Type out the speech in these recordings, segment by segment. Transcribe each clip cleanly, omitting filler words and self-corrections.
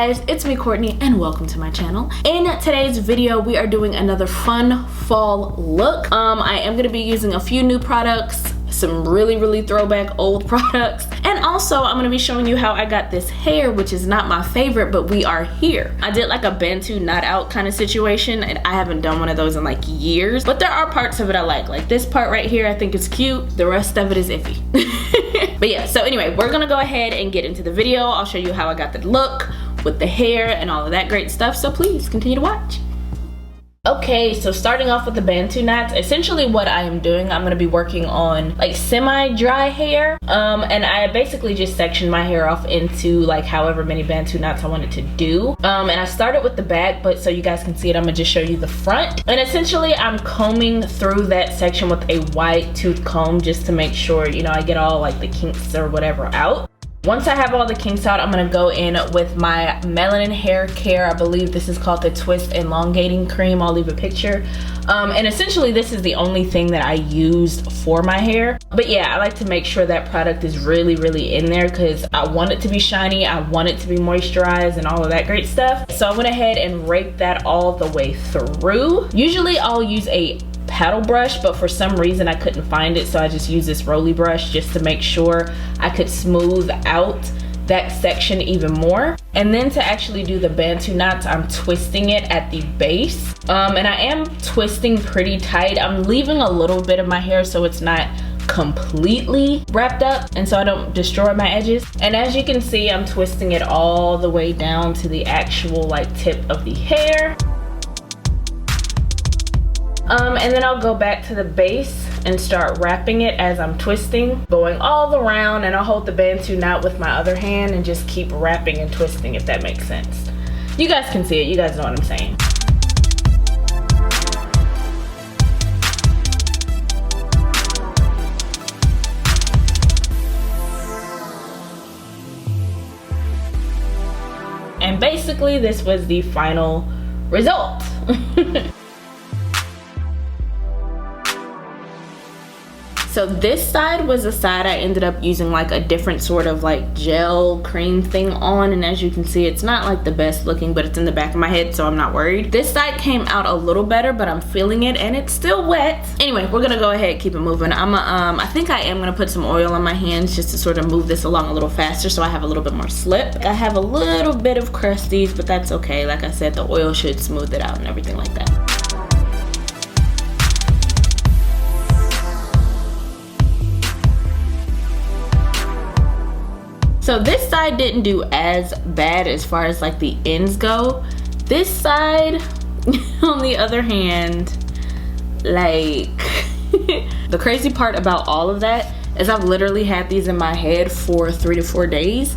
guys, it's me Courtney and welcome to my channel. In today's video we are doing another fun fall look. I am going to be using a few new products, some really throwback old products, and also I'm going to be showing you how I got this hair, which is not my favorite, but we are here. I did like a Bantu not out kind of situation and I haven't done one of those in like years, but there are parts of it I like this part right here I think is cute, the rest of it is iffy. But yeah, so anyway, we're gonna go ahead and get into the video. I'll show you how I got the look with the hair and all of that great stuff, so please continue to watch. Okay, so starting off with the Bantu knots, essentially what I am doing, I'm gonna be working on like semi-dry hair, and I basically just sectioned my hair off into like however many Bantu knots I wanted to do, and I started with the back, but so you guys can see it, I'm gonna just show you the front. And essentially I'm combing through that section with a wide tooth comb just to make sure, you know, I get all like the kinks or whatever out. Once I have all the kinks out, I'm gonna go in with my Melanin hair care. I believe this is called the Twist Elongating Cream. I'll leave a picture. And essentially this is the only thing that I used for my hair. But yeah, I like to make sure that product is really in there because I want it to be shiny, I want it to be moisturized and all of that great stuff. So I went ahead and raked that all the way through. Usually I'll use a paddle brush, but for some reason I couldn't find it, so I just used this roly brush just to make sure I could smooth out that section even more. And then to actually do the Bantu knots, I'm twisting it at the base, and I am twisting pretty tight. I'm leaving a little bit of my hair so it's not completely wrapped up and so I don't destroy my edges. And as you can see, I'm twisting it all the way down to the actual like tip of the hair. And then I'll go back to the base and start wrapping it as I'm twisting, going all around, and I'll hold the Bantu knot with my other hand and just keep wrapping and twisting, if that makes sense. You guys can see it, you guys know what I'm saying. And basically this was the final result. So this side was the side I ended up using like a different sort of like gel cream thing on, and as you can see it's not like the best looking, but it's in the back of my head so I'm not worried. This side came out a little better, but I'm feeling it and it's still wet. Anyway, we're gonna go ahead and keep it moving. I think I am gonna put some oil on my hands just to sort of move this along a little faster so I have a little bit more slip. I have a little bit of crusties, but that's okay. Like I said, the oil should smooth it out and everything like that. So this side didn't do as bad as far as like the ends go. This side, on the other hand, like, the crazy part about all of that is I've literally had these in my head for 3 to 4 days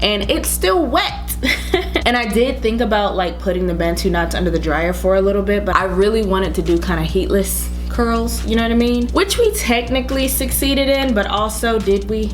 and it's still wet. And I did think about like putting the Bantu knots under the dryer for a little bit, but I really wanted to do kind of heatless curls, you know what I mean? Which we technically succeeded in, but also did we?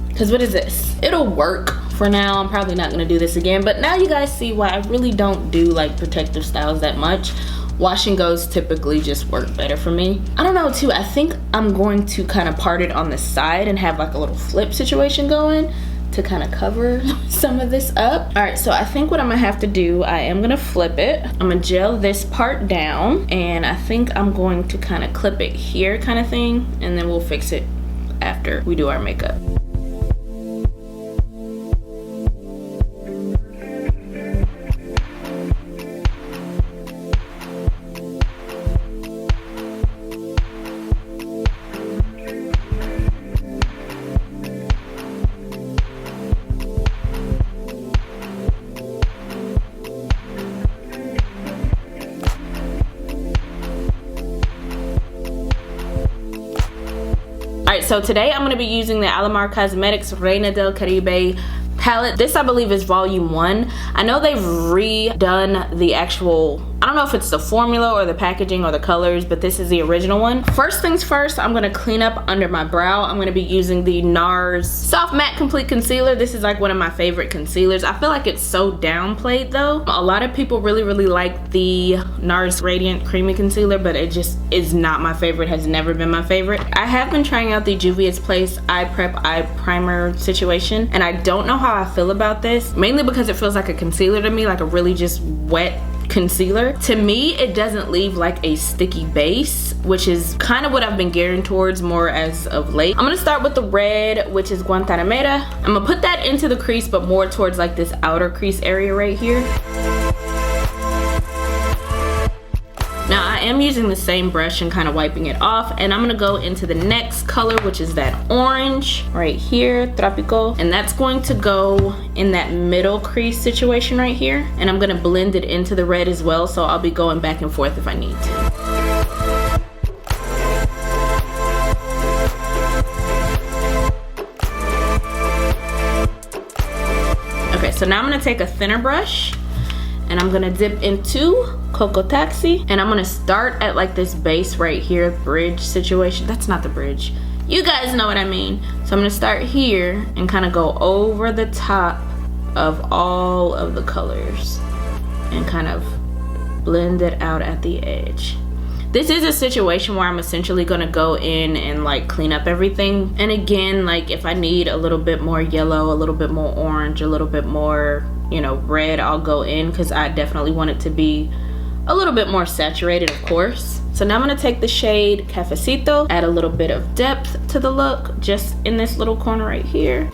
Because what is this? It'll work for now. I'm probably not gonna do this again, but now you guys see why I really don't do like protective styles that much. Wash and goes typically just work better for me. I don't know too, I think I'm going to kind of part it on the side and have like a little flip situation going to kind of cover some of this up. All right, so I think what I'm gonna have to do, I am gonna flip it. I'm gonna gel this part down and I think I'm going to kind of clip it here kind of thing, and then we'll fix it after we do our makeup. So today I'm going to be using the Alamar Cosmetics Reina del Caribe palette. This I believe is volume 1. I know they've redone the actual, I don't know if it's the formula or the packaging or the colors, but this is the original one. First things first, I'm gonna clean up under my brow. I'm gonna be using the NARS Soft Matte Complete Concealer. This is like one of my favorite concealers. I feel like it's so downplayed though. A lot of people really like the NARS Radiant Creamy Concealer, but it just is not my favorite, has never been my favorite. I have been trying out the Juvia's Place Eye Prep Eye Primer situation, and I don't know how how I feel about this, mainly because it feels like a concealer to me, like a really just wet concealer. To me, it doesn't leave like a sticky base, which is kind of what I've been gearing towards more as of late. I'm gonna start with the red, which is Guantanamera. I'm gonna put that into the crease, but more towards like this outer crease area right here. Now I am using the same brush and kind of wiping it off, and I'm gonna go into the next color, which is that orange right here, Tropical, and that's going to go in that middle crease situation right here, and I'm gonna blend it into the red as well, so I'll be going back and forth if I need to. Okay, so now I'm gonna take a thinner brush and I'm gonna dip into Cocoa Taxi, and I'm gonna start at like this base right here, bridge situation. That's not the bridge. You guys know what I mean. So I'm gonna start here and kind of go over the top of all of the colors and kind of blend it out at the edge. This is a situation where I'm essentially gonna go in and like clean up everything. And again, like if I need a little bit more yellow, a little bit more orange, a little bit more, you know, red, I'll go in, because I definitely want it to be a little bit more saturated, of course. So now I'm gonna take the shade Cafecito, add a little bit of depth to the look, just in this little corner right here.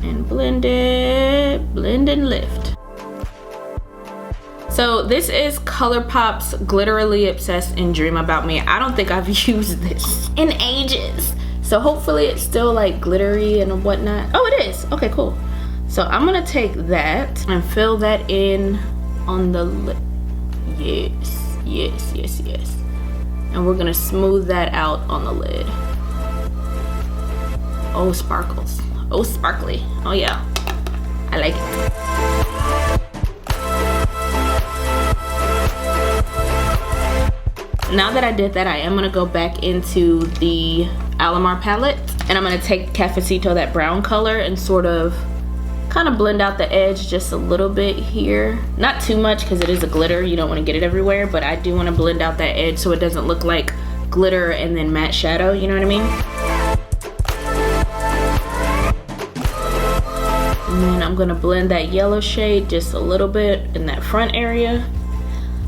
And blend it, blend and lift. So this is ColourPop's Glitterily Obsessed and Dream About Me. I don't think I've used this in ages. So hopefully it's still like glittery and whatnot. Oh, it is. Okay, cool. So I'm gonna take that and fill that in on the lip. Yes, yes, yes, yes. And we're gonna smooth that out on the lid. Oh, sparkles. Oh, sparkly. Oh yeah, I like it. Now that I did that, I am gonna go back into the Alamar palette, and I'm gonna take Cafecito, that brown color, and sort of kind of blend out the edge just a little bit here. Not too much, because it is a glitter. You don't want to get it everywhere, but I do want to blend out that edge so it doesn't look like glitter and then matte shadow, you know what I mean? And then I'm gonna blend that yellow shade just a little bit in that front area.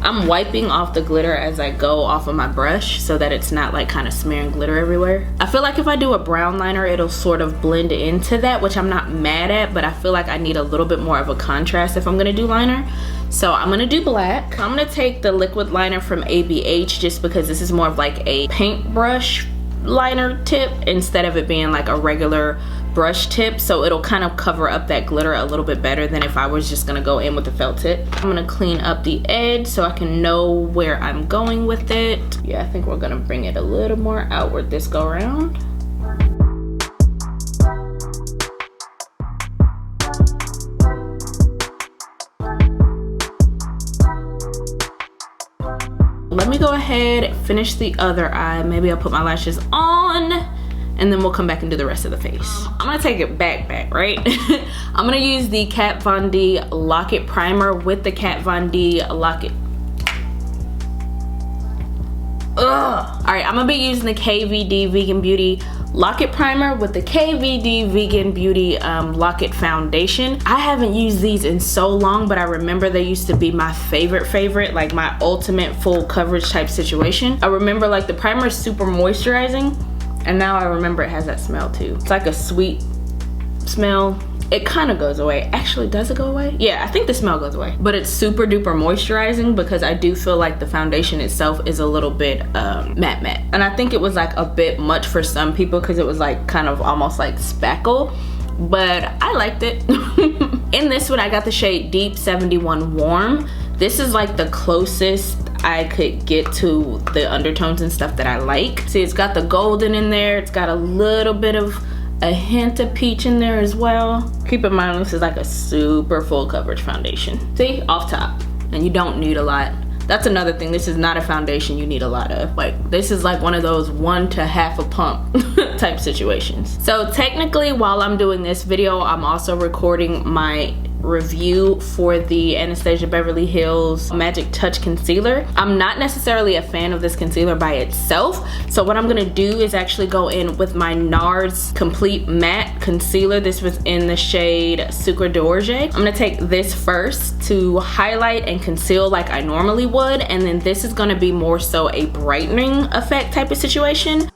I'm wiping off the glitter as I go off of my brush so that it's not like kind of smearing glitter everywhere. I feel like if I do a brown liner, it'll sort of blend into that, which I'm not mad at, but I feel like I need a little bit more of a contrast if I'm gonna do liner. So I'm gonna do black. I'm gonna take the liquid liner from ABH just because this is more of like a paintbrush liner tip instead of it being like a regular brush tip, so it'll kind of cover up that glitter a little bit better than if I was just gonna go in with the felt tip. I'm gonna clean up the edge so I can know where I'm going with it. Yeah, I think we're gonna bring it a little more outward this go around. Let me go ahead, finish the other eye. Maybe I'll put my lashes on, and then we'll come back and do the rest of the face. I'm gonna take it back, right? I'm gonna use the Kat Von D Lock It Primer with the Kat Von D Lock It. Ugh. All right, I'm gonna be using the KVD Vegan Beauty Lock It Primer with the KVD Vegan Beauty Lock It Foundation. I haven't used these in so long, but I remember they used to be my favorite, like my ultimate full coverage type situation. I remember like the primer is super moisturizing, and now I remember it has that smell too. It's like a sweet smell. It kind of goes away. Actually, does it go away? Yeah, I think the smell goes away. But it's super duper moisturizing because I do feel like the foundation itself is a little bit matte. And I think it was like a bit much for some people because it was like kind of almost like spackle. But I liked it. In this one, I got the shade Deep 71 Warm. This is like the closest I could get to the undertones and stuff that I like. See, it's got the golden in there. It's got a little bit of a hint of peach in there as well. Keep in mind, this is like a super full coverage foundation. See, off top, and you don't need a lot. That's another thing, this is not a foundation you need a lot of. Like, this is like one of those 1 to half a pump type situations. So technically, while I'm doing this video, I'm also recording my review for the Anastasia Beverly Hills Magic Touch Concealer. I'm not necessarily a fan of this concealer by itself, so what I'm gonna do is actually go in with my NARS Complete Matte Concealer. This was in the shade Sucre d'Orge. I'm gonna take this first to highlight and conceal like I normally would, and then this is gonna be more so a brightening effect type of situation.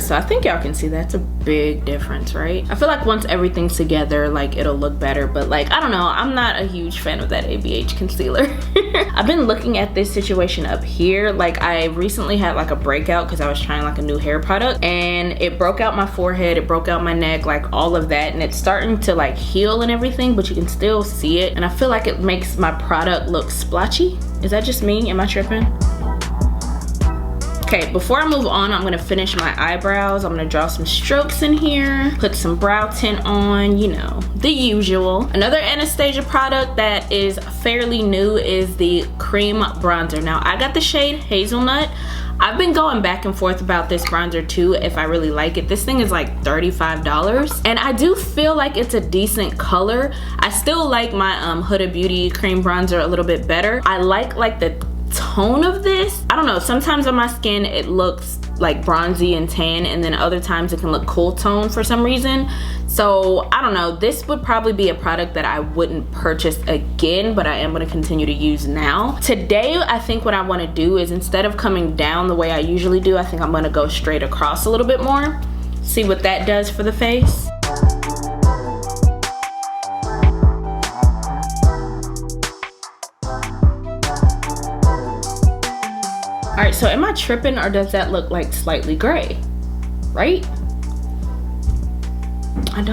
So I think y'all can see that's a big difference, right? I feel like once everything's together, like it'll look better, but like, I don't know, I'm not a huge fan of that ABH concealer. I've been looking at this situation up here. Like I recently had like a breakout because I was trying like a new hair product, and it broke out my forehead, it broke out my neck, like all of that, and it's starting to like heal and everything, but you can still see it, and I feel like it makes my product look splotchy. Is that just me? Am I tripping? Okay, before I move on, I'm gonna finish my eyebrows. I'm gonna draw some strokes in here, put some brow tint on, you know, the usual. Another Anastasia product that is fairly new is the cream bronzer. Now, I got the shade Hazelnut. I've been going back and forth about this bronzer too, if I really like it. This thing is like $35, and I do feel like it's a decent color. I still like my Huda Beauty cream bronzer a little bit better. I like the tone of this. I don't know, sometimes on my skin it looks like bronzy and tan, and then other times it can look cool tone for some reason. So I don't know, this would probably be a product that I wouldn't purchase again, but I am going to continue to use now. Today I think what I want to do is, instead of coming down the way I usually do, I think I'm going to go straight across a little bit more, see what that does for the face. All right, so am I tripping, or does that look like slightly gray, right? I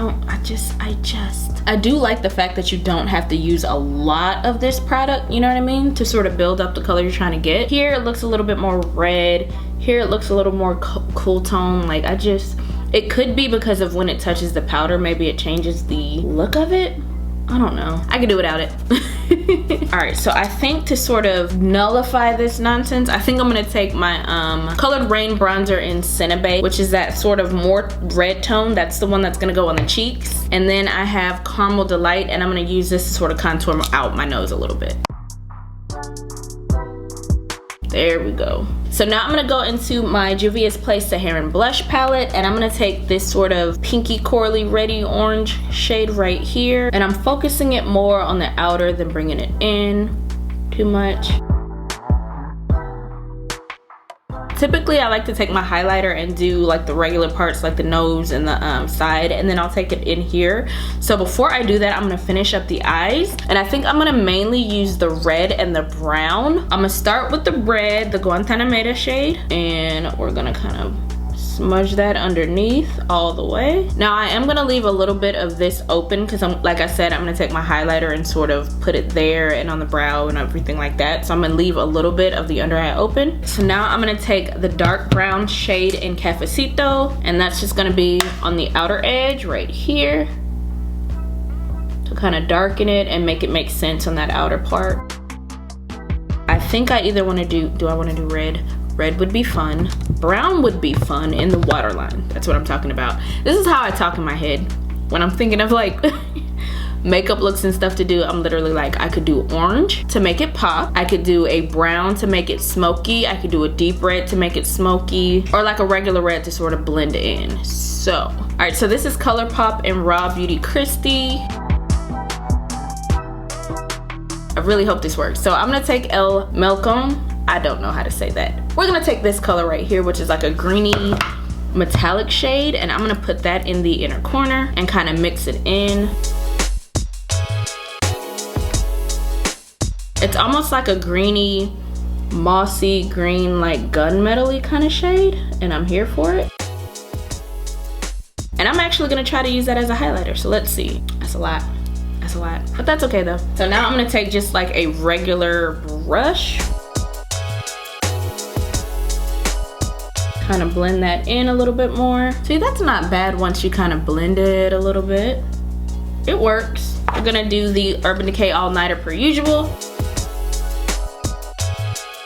do like the fact that you don't have to use a lot of this product, you know what I mean, to sort of build up the color you're trying to get. Here it looks a little bit more red. Here it looks a little more cool tone. Like it could be because of when it touches the powder, maybe it changes the look of it. I don't know. I could do without it. All right, so I think to sort of nullify this nonsense, I think I'm gonna take my Colored Rain bronzer in Cinnabay, which is that sort of more red tone. That's the one that's gonna go on the cheeks. And then I have Caramel Delight, and I'm gonna use this to sort of contour out my nose a little bit. There we go. So now I'm gonna go into my Juvia's Place Saharan Blush palette, and I'm gonna take this sort of pinky corally reddy orange shade right here, and I'm focusing it more on the outer than bringing it in too much. Typically, I like to take my highlighter and do like the regular parts, like the nose and the side, and then I'll take it in here. So before I do that, I'm gonna finish up the eyes, and I think I'm gonna mainly use the red and the brown. I'm gonna start with the red, the Guantanamera shade, and we're gonna kind of smudge that underneath all the way. Now I am gonna leave a little bit of this open because like I said, I'm gonna take my highlighter and sort of put it there and on the brow and everything like that. So I'm gonna leave a little bit of the under eye open. So now I'm gonna take the dark brown shade in Cafecito, and that's just gonna be on the outer edge right here to kind of darken it and make it make sense on that outer part. I think I either want to do I want to do red? Red would be fun. Brown would be fun in the waterline. That's what I'm talking about. This is how I talk in my head. When I'm thinking of like makeup looks and stuff to do, I'm literally like, I could do orange to make it pop. I could do a brown to make it smoky. I could do a deep red to make it smoky, or like a regular red to sort of blend in. So, all right, so this is ColourPop and Raw Beauty Christie. I really hope this works. So I'm gonna take El Melcom. I don't know how to say that. We're gonna take this color right here, which is like a greeny metallic shade, and I'm gonna put that in the inner corner and kind of mix it in. It's almost like a greeny, mossy green, like gunmetal-y kind of shade, and I'm here for it. And I'm actually gonna try to use that as a highlighter, so let's see. That's a lot, but that's okay though. So now I'm gonna take just like a regular brush, kind of blend that in a little bit more. See, that's not bad once you kind of blend it a little bit. It works. We're gonna do the Urban Decay All Nighter per usual.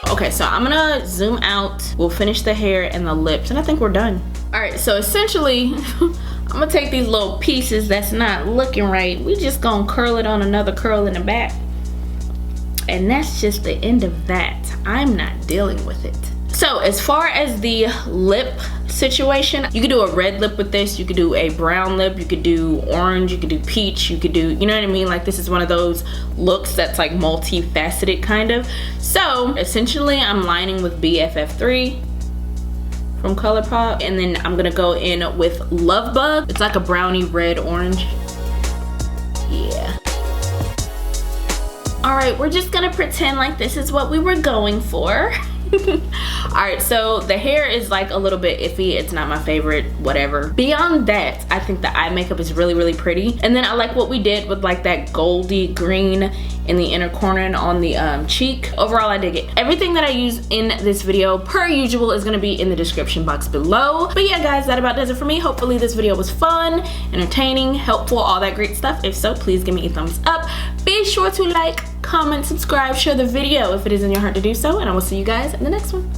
Okay, so I'm gonna zoom out. We'll finish the hair and the lips, and I think we're done. All right, so essentially, I'm gonna take these little pieces that's not looking right. We just gonna curl it on another curl in the back. And that's just the end of that. I'm not dealing with it. So as far as the lip situation, you could do a red lip with this, you could do a brown lip, you could do orange, you could do peach, you could do, you know what I mean? Like this is one of those looks that's like multifaceted kind of. So essentially I'm lining with BFF3 from ColourPop, and then I'm gonna go in with Love Bug. It's like a brownie red orange. Yeah. All right, we're just gonna pretend like this is what we were going for. All right, so the hair is like a little bit iffy. It's not my favorite, whatever. Beyond that, I think the eye makeup is really, really pretty. And then I like what we did with like that goldy green in the inner corner and on the cheek. Overall, I dig it. Everything that I use in this video, per usual, is gonna be in the description box below. But yeah, guys, that about does it for me. Hopefully this video was fun, entertaining, helpful, all that great stuff. If so, please give me a thumbs up. Be sure to like, comment, subscribe, share the video if it is in your heart to do so, and I will see you guys in the next one.